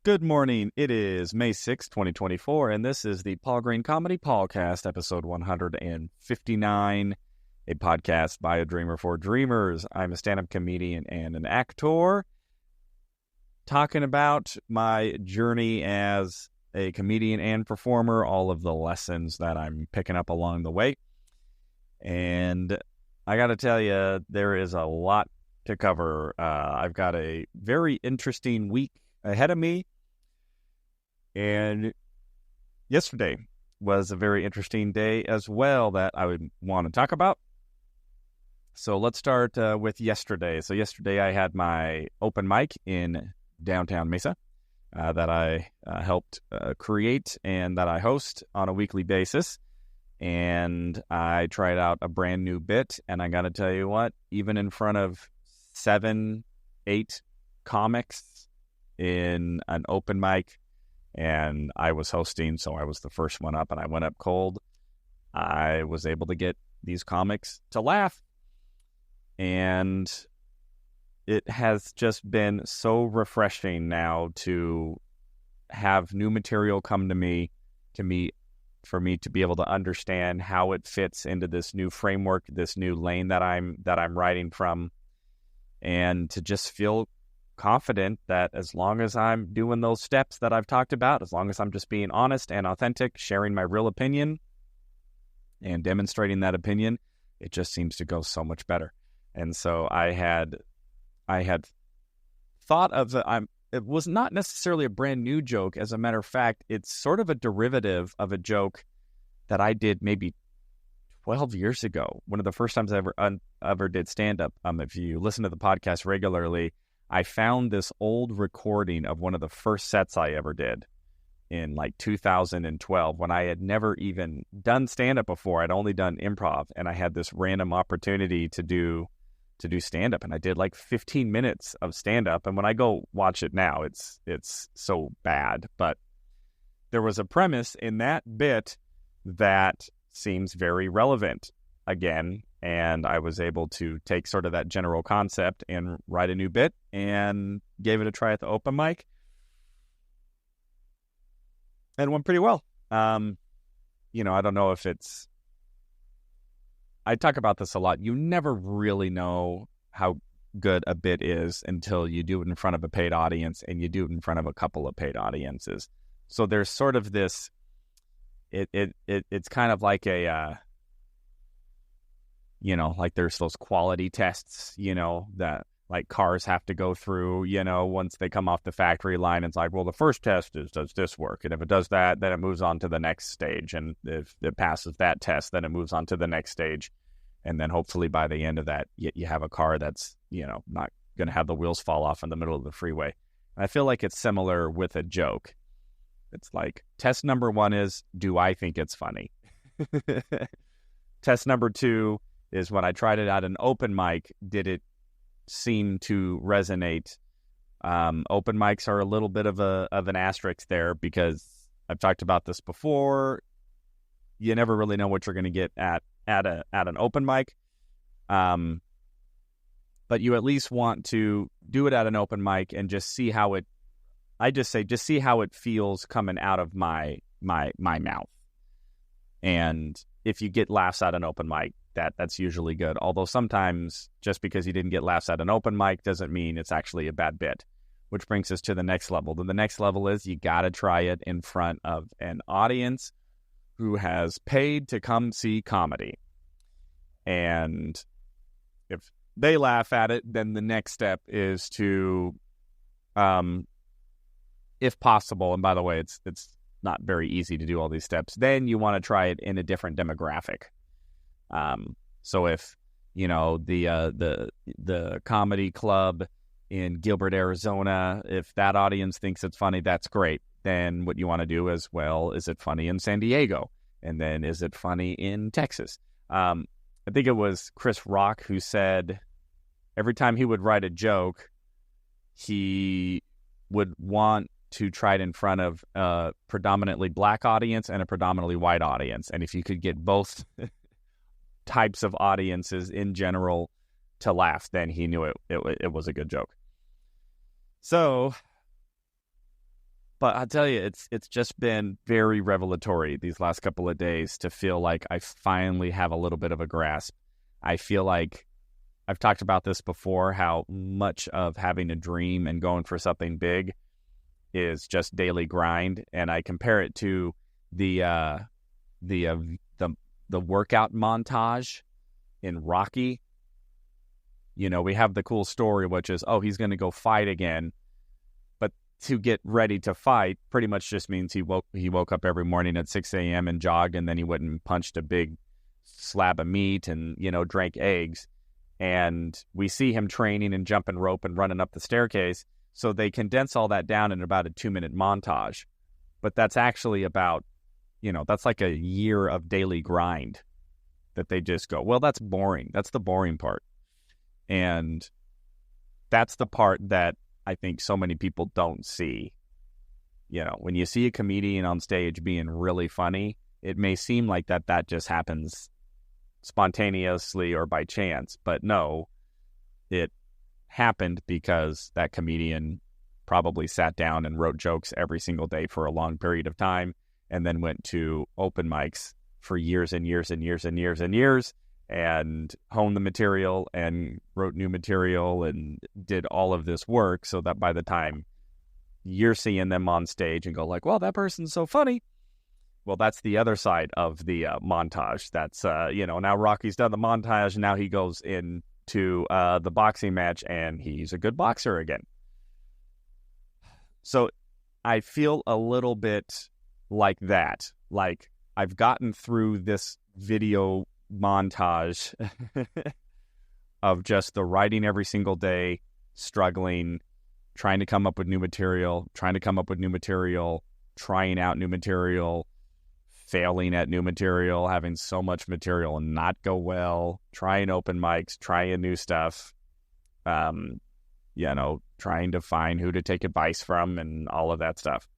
Good morning. It is May 6, 2024, and this is the Paul Green Comedy PaulCast, episode 159, a podcast by a dreamer for dreamers. I'm a stand-up comedian and an actor, talking about my journey as a comedian and performer, all of the lessons that I'm picking up along the way. And I got to tell you, there is a lot to cover. I've got a very interesting week ahead of me. And yesterday was a very interesting day as well that I would want to talk about. So let's start with yesterday. So yesterday I had my open mic in downtown Mesa that I helped create and that I host on a weekly basis. And I tried out a brand new bit. And I got to tell you what, even in front of 7, 8 comics in an open mic, and I was hosting, so I was the first one up, and I went up cold. I was able to get these comics to laugh, and it has just been so refreshing now to have new material come to me, for me to be able to understand how it fits into this new framework, this new lane that I'm writing from, and to just feel confident that as long as I'm doing those steps that I've talked about, as long as I'm just being honest and authentic, sharing my real opinion and demonstrating that opinion, it just seems to go so much better. And so I had thought of it was not necessarily a brand new joke. As a matter of fact, it's sort of a derivative of a joke that I did maybe 12 years ago. One of the first times I ever did stand-up. If you listen to the podcast regularly, I found this old recording of one of the first sets I ever did in like 2012 when I had never even done stand-up before. I'd only done improv, and I had this random opportunity to do stand-up, and I did like 15 minutes of stand-up. And when I go watch it now, it's so bad. But there was a premise in that bit that seems very relevant again. And I was able to take sort of that general concept and write a new bit and gave it a try at the open mic. And it went pretty well. I don't know if I talk about this a lot. You never really know how good a bit is until you do it in front of a paid audience, and you do it in front of a couple of paid audiences. So there's sort of this, it's kind of like a, like there's those quality tests, that like cars have to go through, once they come off the factory line. It's like, well, the first test is, does this work? And if it does that, then it moves on to the next stage. And if it passes that test, then it moves on to the next stage. And then hopefully by the end of that, you have a car that's, not going to have the wheels fall off in the middle of the freeway. And I feel like it's similar with a joke. It's like, test number 1 is, do I think it's funny? Test number 2 is, when I tried it at an open mic, did it seem to resonate? Open mics are a little bit of an asterisk there, because I've talked about this before. You never really know what you're going to get at an open mic. But you at least want to do it at an open mic and just see how it, just see how it feels coming out of my mouth. And if you get laughs at an open mic, that's usually good. Although sometimes just because you didn't get laughs at an open mic doesn't mean it's actually a bad bit, which brings us to the next level. Then the next level is, you got to try it in front of an audience who has paid to come see comedy. And if they laugh at it, then the next step is to, if possible, and by the way, it's not very easy to do all these steps, then you want to try it in a different demographic. So if, the comedy club in Gilbert, Arizona, if that audience thinks it's funny, that's great. Then what you want to do is, well, is it funny in San Diego? And then is it funny in Texas? I think it was Chris Rock who said every time he would write a joke, he would want to try it in front of a predominantly black audience and a predominantly white audience. And if you could get both types of audiences in general to laugh, then he knew it was a good joke. So But I'll tell you, it's just been very revelatory these last couple of days to feel like I finally have a little bit of a grasp. I feel like I've talked about this before, how much of having a dream and going for something big is just daily grind, and I compare it to the workout montage in Rocky. You know, we have the cool story, which is, oh, he's going to go fight again. But to get ready to fight pretty much just means he woke up every morning at 6 a.m. and jogged, and then he went and punched a big slab of meat and, you know, drank eggs. And we see him training and jumping rope and running up the staircase. So they condense all that down in about a 2-minute montage. But that's actually about, you know, that's like a year of daily grind that they just go, well, that's boring. That's the boring part. And that's the part that I think so many people don't see. You know, when you see a comedian on stage being really funny, it may seem like that just happens spontaneously or by chance. But no, it happened because that comedian probably sat down and wrote jokes every single day for a long period of time, and then went to open mics for years and years and years and years and years, and honed the material and wrote new material and did all of this work so that by the time you're seeing them on stage and go like, well, that person's so funny. Well, that's the other side of the montage. That's, now Rocky's done the montage, and now he goes into the boxing match, and he's a good boxer again. So I feel a little bit like that. Like I've gotten through this video montage of just the writing every single day, struggling, trying to come up with new material, trying out new material, failing at new material, having so much material and not go well, trying open mics, trying new stuff, trying to find who to take advice from and all of that stuff.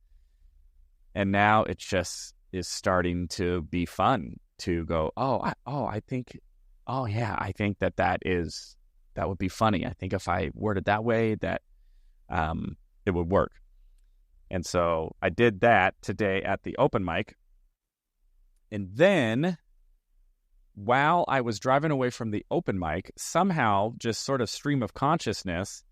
And now it just is starting to be fun to go, I think that would be funny. I think if I worded that way, that it would work. And so I did that today at the open mic. And then while I was driving away from the open mic, somehow just sort of stream of consciousness,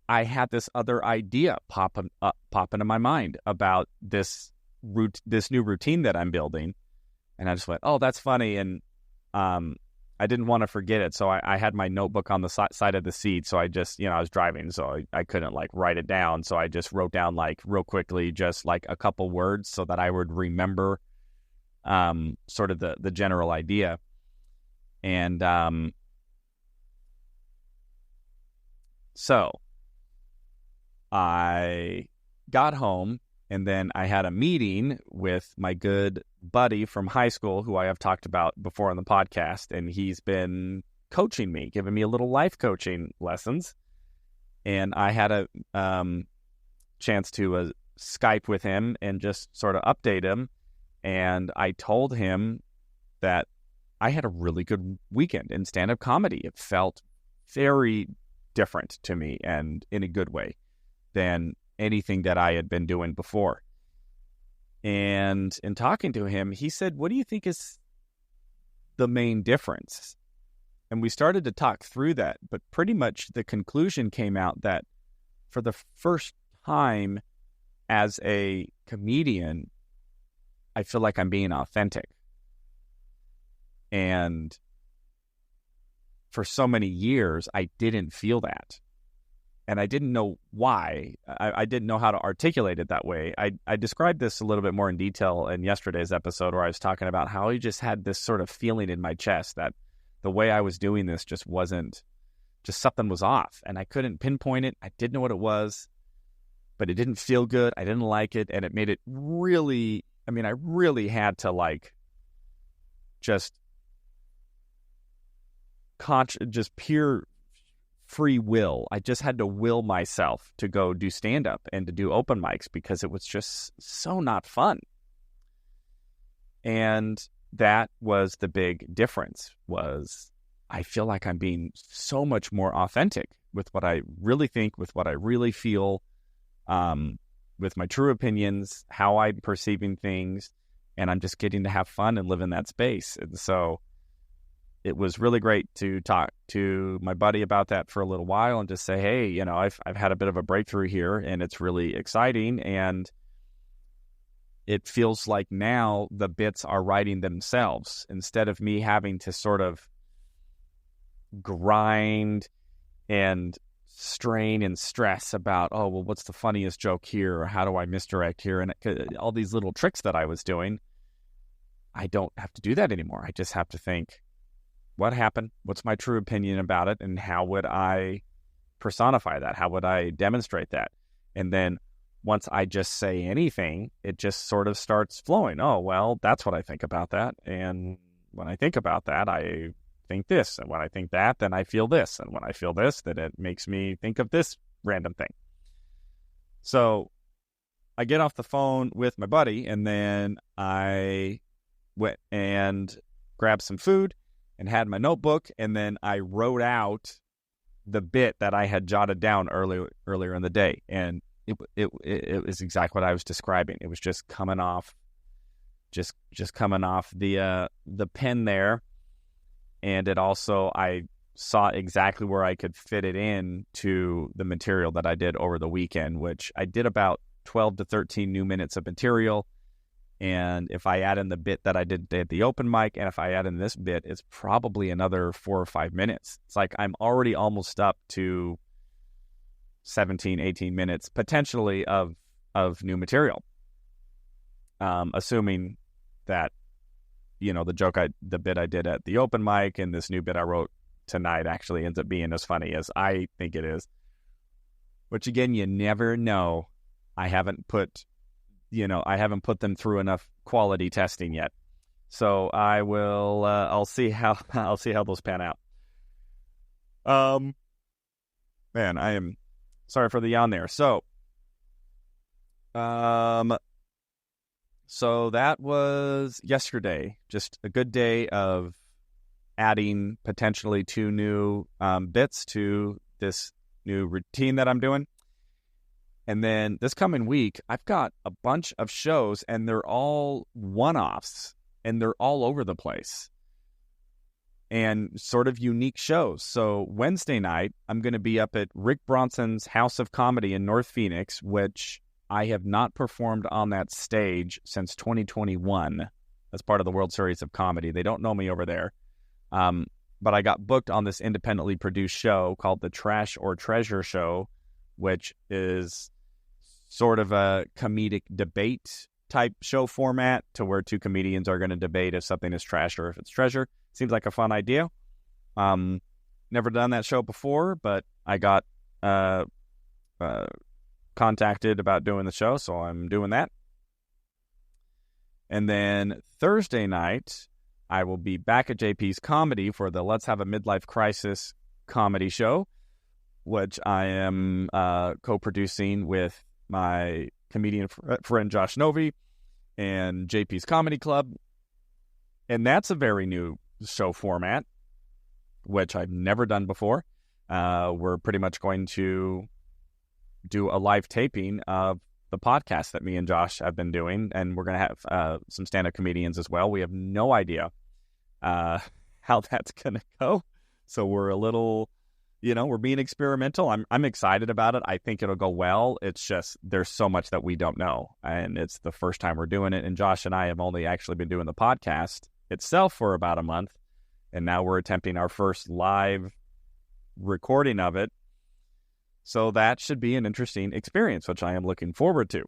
I had this other idea pop into my mind about this new routine that I'm building. And I just went, oh, that's funny. And I didn't want to forget it. So I had my notebook on the side of the seat. So I just, I was driving, so I couldn't write it down. So I just wrote down real quickly, just a couple words so that I would remember sort of the general idea. And so I got home, and then I had a meeting with my good buddy from high school who I have talked about before on the podcast, and he's been coaching me, giving me a little life coaching lessons. And I had a chance to Skype with him and just sort of update him. And I told him that I had a really good weekend in stand-up comedy. It felt very different to me, and in a good way, than anything that I had been doing before. And in talking to him, he said, what do you think is the main difference? And we started to talk through that, but pretty much the conclusion came out that for the first time as a comedian, I feel like I'm being authentic. And for so many years, I didn't feel that. And I didn't know why. I didn't know how to articulate it that way. I described this a little bit more in detail in yesterday's episode, where I was talking about how I just had this sort of feeling in my chest that the way I was doing this just something was off. And I couldn't pinpoint it. I didn't know what it was, but it didn't feel good. I didn't like it. And it made it really, I really had to just pure free will. I just had to will myself to go do stand-up and to do open mics because it was just so not fun. And that was the big difference, was I feel like I'm being so much more authentic with what I really think, with what I really feel, with my true opinions, how I'm perceiving things, and I'm just getting to have fun and live in that space. And so it was really great to talk to my buddy about that for a little while and just say, hey, you know, I've had a bit of a breakthrough here, and it's really exciting. And it feels like now the bits are writing themselves instead of me having to sort of grind and strain and stress about, oh, well, what's the funniest joke here? Or how do I misdirect here? And all these little tricks that I was doing, I don't have to do that anymore. I just have to think, what happened? What's my true opinion about it? And how would I personify that? How would I demonstrate that? And then once I just say anything, it just sort of starts flowing. Oh, well, that's what I think about that. And when I think about that, I think this. And when I think that, then I feel this. And when I feel this, then it makes me think of this random thing. So I get off the phone with my buddy, and then I went and grabbed some food and had my notebook, and then I wrote out the bit that I had jotted down earlier in the day. And it was exactly what I was describing. It was just coming off the pen there. And it also, I saw exactly where I could fit it in to the material that I did over the weekend, which I did about 12 to 13 new minutes of material. And if I add in the bit that I did at the open mic, and if I add in this bit, it's probably another 4 or 5 minutes. It's like I'm already almost up to 17, 18 minutes potentially of new material. Assuming that, you know, the bit I did at the open mic and this new bit I wrote tonight actually ends up being as funny as I think it is. Which again, you never know. I haven't put them through enough quality testing yet. So I will, I'll see how those pan out. Man, I am sorry for the yawn there. So that was yesterday. Just a good day of adding potentially 2 new bits to this new routine that I'm doing. And then this coming week, I've got a bunch of shows, and they're all one-offs, and they're all over the place and sort of unique shows. So Wednesday night, I'm going to be up at Rick Bronson's House of Comedy in North Phoenix, which I have not performed on that stage since 2021 as part of the World Series of Comedy. They don't know me over there. But I got booked on this independently produced show called the Trash or Treasure Show, which is sort of a comedic debate type show format to where 2 comedians are going to debate if something is trash or if it's treasure. Seems like a fun idea. Never done that show before, but I got contacted about doing the show, so I'm doing that. And then Thursday night, I will be back at JP's Comedy for the Let's Have a Midlife Crisis comedy show, which I am co-producing with my comedian friend Josh Novi and JP's Comedy Club. And that's a very new show format, which I've never done before. We're pretty much going to do a live taping of the podcast that me and Josh have been doing, and we're going to have some stand-up comedians as well. We have no idea how that's going to go. So we're a little... we're being experimental. I'm excited about it. I think it'll go well. It's just there's so much that we don't know. And it's the first time we're doing it. And Josh and I have only actually been doing the podcast itself for about a month. And now we're attempting our first live recording of it. So that should be an interesting experience, which I am looking forward to.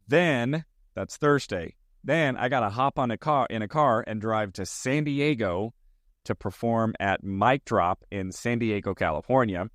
Then, that's Thursday. Then I got to hop in a car and drive to San Diego to perform at Mic Drop in San Diego, California.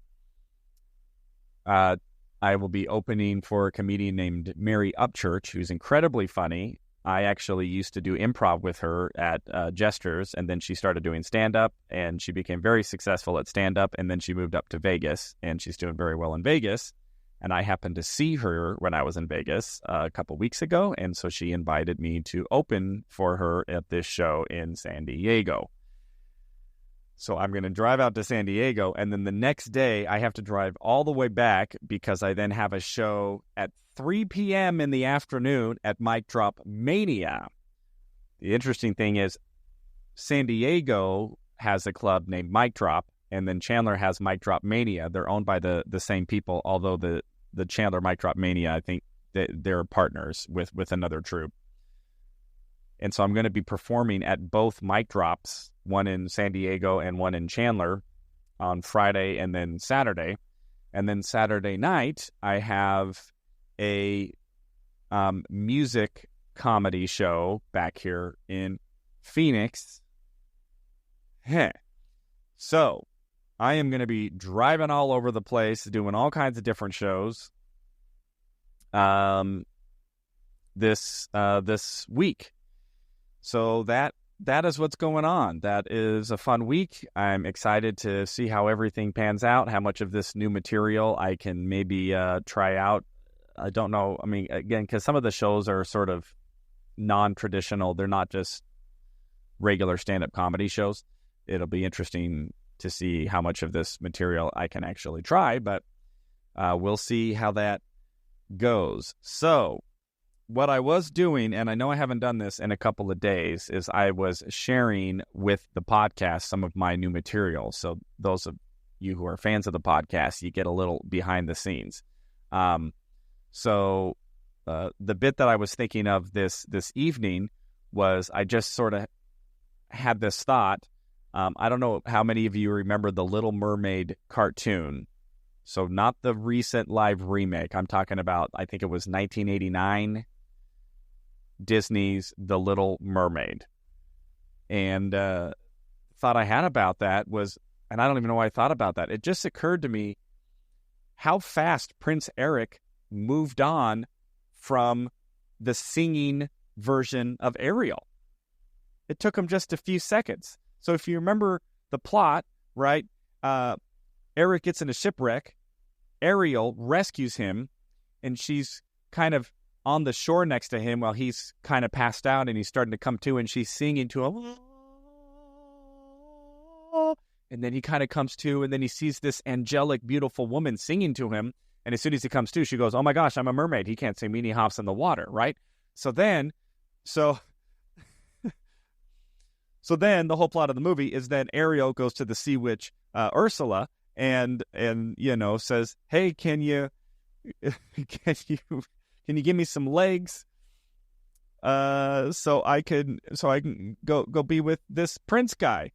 I will be opening for a comedian named Mary Upchurch, who's incredibly funny. I actually used to do improv with her at Jesters, and then she started doing stand-up, and she became very successful at stand-up, and then she moved up to Vegas, and she's doing very well in Vegas. And I happened to see her when I was in Vegas a couple weeks ago, and so she invited me to open for her at this show in San Diego. So I'm going to drive out to San Diego, and then the next day I have to drive all the way back because I then have a show at 3 p.m. in the afternoon at Mic Drop Mania. The interesting thing is San Diego has a club named Mic Drop, and then Chandler has Mic Drop Mania. They're owned by the same people, although the Chandler Mic Drop Mania, I think they're partners with another troupe. And so I'm going to be performing at both mic drops, one in San Diego and one in Chandler, on Friday and then Saturday. And then Saturday night, I have a music comedy show back here in Phoenix. So I am going to be driving all over the place, doing all kinds of different shows this week. So that is what's going on. That is a fun week. I'm excited to see how everything pans out, how much of this new material I can maybe try out. I don't know. I mean, again, because some of the shows are sort of non-traditional. They're not just regular stand-up comedy shows. It'll be interesting to see how much of this material I can actually try, but we'll see how that goes. So what I was doing, and I know I haven't done this in a couple of days, is I was sharing with the podcast some of my new material. So those of you who are fans of the podcast, you get a little behind the scenes. So the bit that I was thinking of this evening was I just sort of had this thought. I don't know how many of you remember the Little Mermaid cartoon. So not the recent live remake. I'm talking about, I think it was 1989, Disney's The Little Mermaid. And thought I had about that was, and I don't even know why I thought about that. It just occurred to me how fast Prince Eric moved on from the singing version of Ariel. It took him just a few seconds. So if you remember the plot, right, Eric gets in a shipwreck, Ariel rescues him, and she's kind of on the shore next to him while he's kind of passed out and he's starting to come to, and she's singing to him. And then he kind of comes to, and then he sees this angelic, beautiful woman singing to him. And as soon as he comes to, she goes, "Oh my gosh, I'm a mermaid. He can't sing me," and he hops in the water, right? So then the whole plot of the movie is then Ariel goes to the sea witch, Ursula, and says, "Hey, can you give me some legs so I can go be with this prince guy?"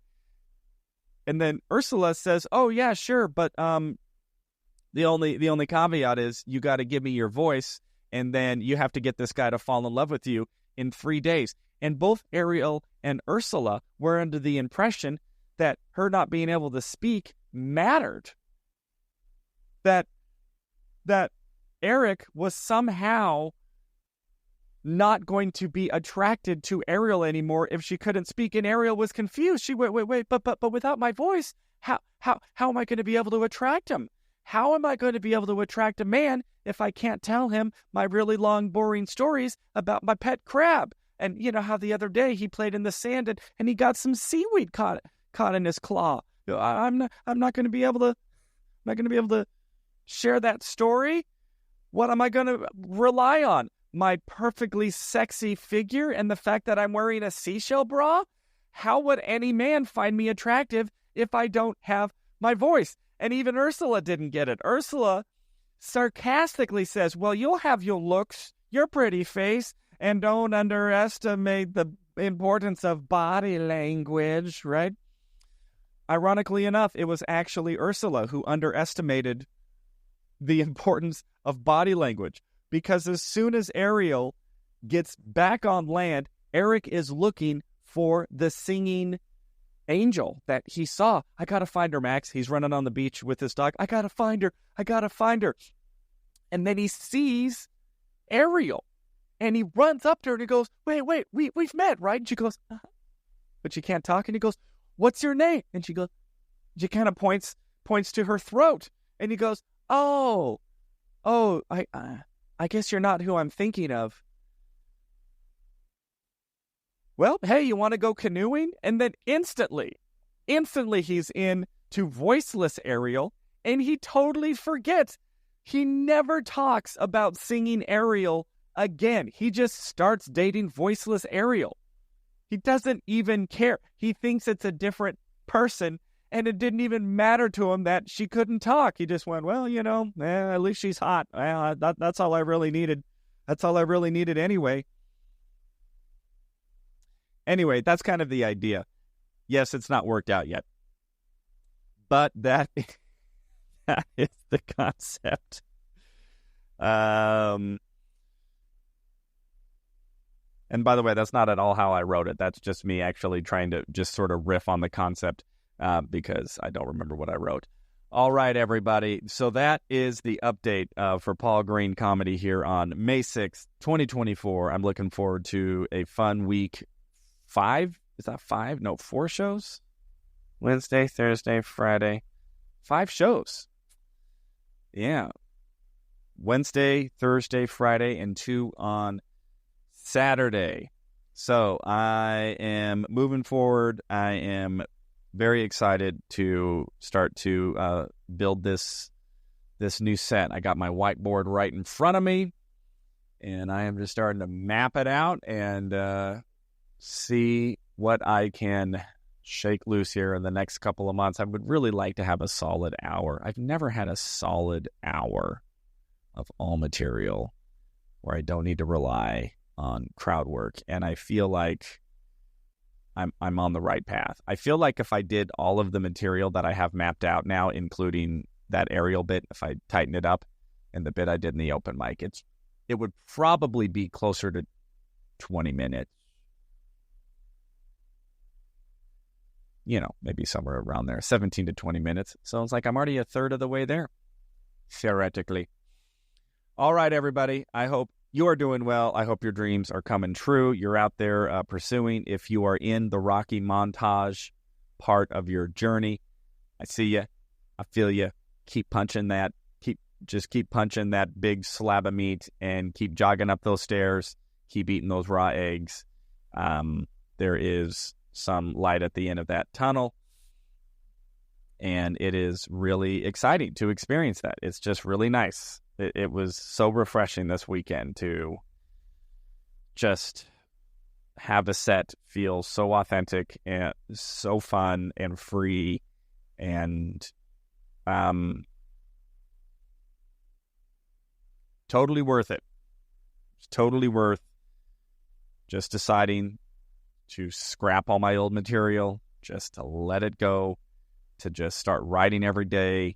And then Ursula says, "Oh yeah, sure, but the only caveat is you got to give me your voice, and then you have to get this guy to fall in love with you in 3 days." And both Ariel and Ursula were under the impression that her not being able to speak mattered. That Eric was somehow not going to be attracted to Ariel anymore if she couldn't speak. And Ariel was confused. She wait, but without my voice, how am I going to be able to attract him? How am I going to be able to attract a man if I can't tell him my really long, boring stories about my pet crab? And you know how the other day he played in the sand and he got some seaweed caught in his claw. I'm not going to be able to share that story. What am I going to rely on? My perfectly sexy figure and the fact that I'm wearing a seashell bra? How would any man find me attractive if I don't have my voice? And even Ursula didn't get it. Ursula sarcastically says, "Well, you'll have your looks, your pretty face, and don't underestimate the importance of body language," right? Ironically enough, it was actually Ursula who underestimated the importance of body language, because as soon as Ariel gets back on land, Eric is looking for the singing angel that he saw. "I gotta find her, Max." He's running on the beach with his dog. I gotta find her. And then he sees Ariel. And he runs up to her and he goes, wait, we've met, right? And she goes, but she can't talk. And he goes, "What's your name?" And she kind of points to her throat. And he goes, Oh, I guess you're not who I'm thinking of. Well, hey, you want to go canoeing? And then instantly, Instantly, he's in to voiceless Ariel, and he totally forgets. He never talks about singing Ariel again. He just starts dating voiceless Ariel. He doesn't even care. He thinks it's a different person, and it didn't even matter to him that she couldn't talk. He just went, well, at least she's hot. Well, that's all I really needed. That's all I really needed anyway. Anyway, that's kind of the idea. Yes, it's not worked out yet. But that is the concept. And by the way, that's not at all how I wrote it. That's just me actually trying to just sort of riff on the concept because I don't remember what I wrote. All right, everybody. So that is the update for Paul Green Comedy here on May 6th, 2024. I'm looking forward to a fun week. 5? Is that 5? No, 4 shows? Wednesday, Thursday, Friday. 5 shows. Yeah. Wednesday, Thursday, Friday, and 2 on Saturday. So I am moving forward. I am very excited to start to build this new set. I got my whiteboard right in front of me, and I am just starting to map it out and see what I can shake loose here in the next couple of months. I would really like to have a solid hour. I've never had a solid hour of all material where I don't need to rely on crowd work, and I feel like I'm on the right path. I feel like if I did all of the material that I have mapped out now, including that Ariel bit, if I tighten it up, and the bit I did in the open mic, it would probably be closer to 20 minutes. Maybe somewhere around there, 17 to 20 minutes. So it's like I'm already a third of the way there, theoretically. All right, everybody. I hope you are doing well. I hope your dreams are coming true. You're out there pursuing. If you are in the Rocky montage part of your journey, I see you. I feel you. Keep punching that. Keep punching that big slab of meat and keep jogging up those stairs. Keep eating those raw eggs. There is some light at the end of that tunnel, and it is really exciting to experience that. It's just really nice. It was so refreshing this weekend to just have a set feel so authentic and so fun and free, and totally worth it. It's totally worth just deciding to scrap all my old material, just to let it go, to just start writing every day,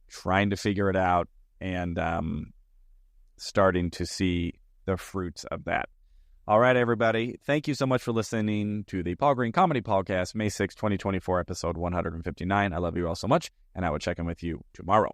trying to figure it out, and starting to see the fruits of that. All right, everybody. Thank you so much for listening to the Paul Green Comedy Podcast, May 6, 2024, episode 159. I love you all so much, and I will check in with you tomorrow.